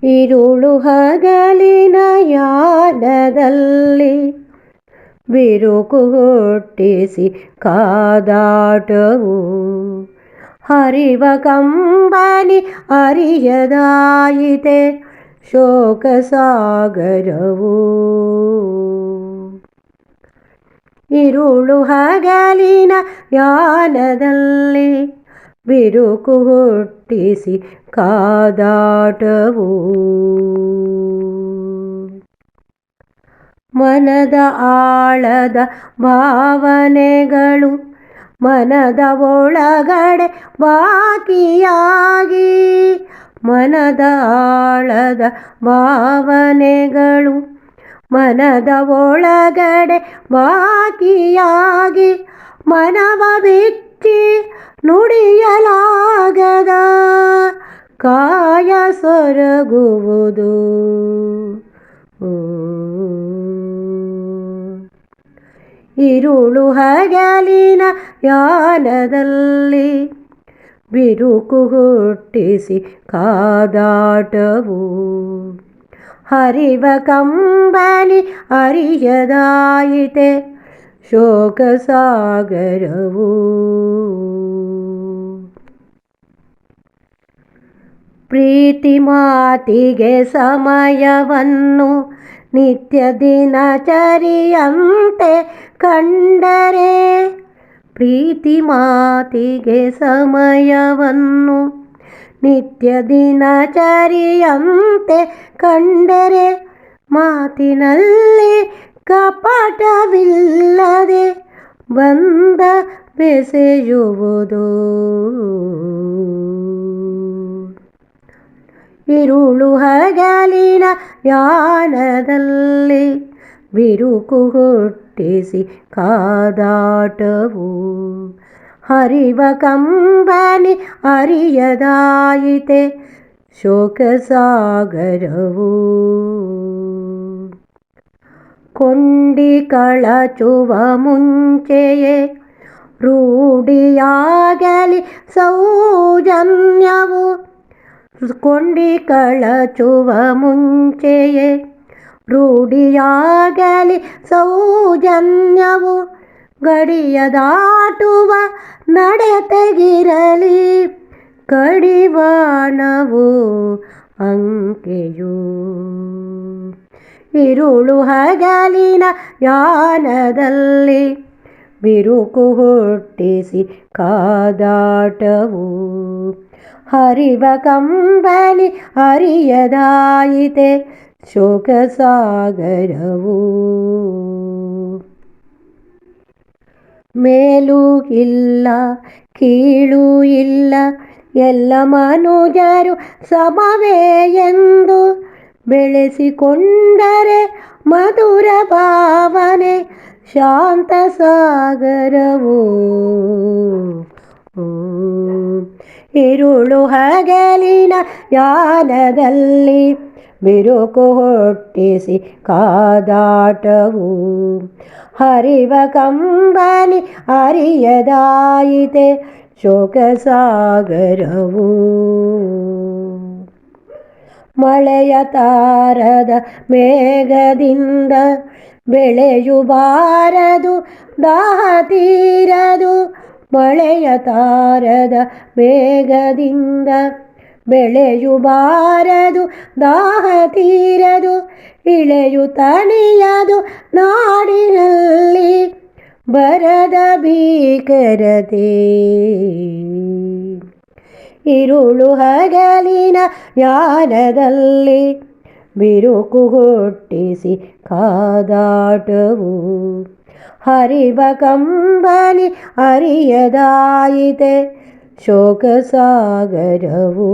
ഇരുളു ಹಗಲಿನ ಯಾನದಲ್ಲಿ ಬಿರುಕು ಹುಟ್ಟಿಸಿ ಕಾದಾಟವು ಹರಿವ ಕಂಬನಿ ಅರಿಯದಾಯಿತೆ ಶೋಕ ಸಾಗರವು. ഇരുಳು ಹಗಲಿನ ಯಾನದಲ್ಲಿ ಬಿರುಕು ಹುಟ್ಟಿಸಿ ಕಾದಾಟವು ಮನದ ಆಳದ ಭಾವನೆಗಳು ಮನದ ಒಳಗಡೆ ಬಾಕಿಯಾಗಿ ಮನದ ಆಳದ ಭಾವನೆಗಳು ಮನದ ಒಳಗಡೆ ಬಾಕಿಯಾಗಿ ಮನವ ಬಿಚ್ಚಿ ನುಡಿಯಲಾಗದ ಕಾಯ ಸೊರಗುವುದು. ഇരുಳು ಹಗಲಿನ ಯಾನದಲ್ಲಿ ಬಿರುಕು ಹುಟ್ಟಿಸಿ ಕಾದಾಟವು ಹರಿವ ಕಂಬನಿ ಅರಿಯದಾಯಿತೆ ಶೋಕ ಸಾಗರವು. ಪ್ರೀತಿ ಮಾತಿಗೆ ಸಮಯವನ್ನು ನಿತ್ಯ ದಿನಚರಿಯಂತೆ ಕಂಡರೆ ಪ್ರೀತಿ ಮಾತಿಗೆ ಸಮಯವನ್ನು ನಿತ್ಯ ದಿನಚರಿಯಂತೆ ಕಂಡರೆ ಮಾತಿನಲ್ಲಿ ಕಪಟವಿಲ್ಲದೆ ಬಂದ ಬೆಸೆಯುವುದು. ഇരുಳು ಹಗಲಿನ ಯಾನದಲ್ಲಿ ಬಿರುಕು ಹುಟ್ಟಿಸಿ ಕಾದಾಟವು ಹರಿವ ಕಂಬನಿ ಅರಿಯದಾಯಿತೆ ಶೋಕ ಸಾಗರವು. ಕೊಂಡಿ ಕಳಚುವ ಮುಂಚೆಯೇ ರೂಢಿಯಾಗಲಿ ಸೌಜನ್ಯವು ಕೊಂಡಿ ಕಳಚುವ ಮುಂಚೆಯೇ ರೂಢಿಯಾಗಲಿ ಸೌಜನ್ಯವು ಗಡಿಯ ದಾಟುವ ನಡತೆಗಿರಲಿ ಕಡಿವಾಣವು ಅಂಕೆಯು. ഇരുಳು ಹಗಲಿನ ಯಾನದಲ್ಲಿ ಬಿರುಕು ಹುಟ್ಟಿಸಿ ಕಾದಾಟವು ಹರಿವ ಕಂಬನಿ ಅರಿಯದಾಯಿತೆ ಶೋಕ ಸಾಗರವು. ಮೇಲೂ ಇಲ್ಲ ಕೀಳು ಇಲ್ಲ ಎಲ್ಲ ಮನುಜರು ಸಮವೇ ಎಂದು ಬೆಳೆಸಿಕೊಂಡರೆ ಮಧುರ ಭಾವನೆ ಶಾಂತ ಸಾಗರವು. ഇരുಳು ಹಗಲಿನ ಯಾನದಲ್ಲಿ ಬಿರುಕು ಹುಟ್ಟಿಸಿ ಕಾದಾಟವು ಹರಿವ ಕಂಬನಿ ಅರಿಯದಾಯಿತೆ ಶೋಕ ಸಾಗರವು. ಮಳೆಯ ತಾರದ ಮೇಘದಿಂದ ಬೆಳೆಯುಬಾರದು ದಾಹ ತೀರದು ಮಳೆಯ ತಾರದ ಮೇಘದಿಂದ ಬೆಳೆಯುಬಾರದು ದಾಹ ತೀರದು ಇಳೆಯು ತಣಿಯದು ನಾಡಿನಲ್ಲಿ ಬರದ ಭೀಕರತೆ. ഇരുಳು ಹಗಲಿನ ಯಾನದಲ್ಲಿ ಬಿರುಕು ಹುಟ್ಟಿಸಿ ಕಾದಾಟವು ಹರಿವ ಕಂಬನಿ ಅರಿಯದಾಯಿತೆ ಶೋಕ ಸಾಗರವು.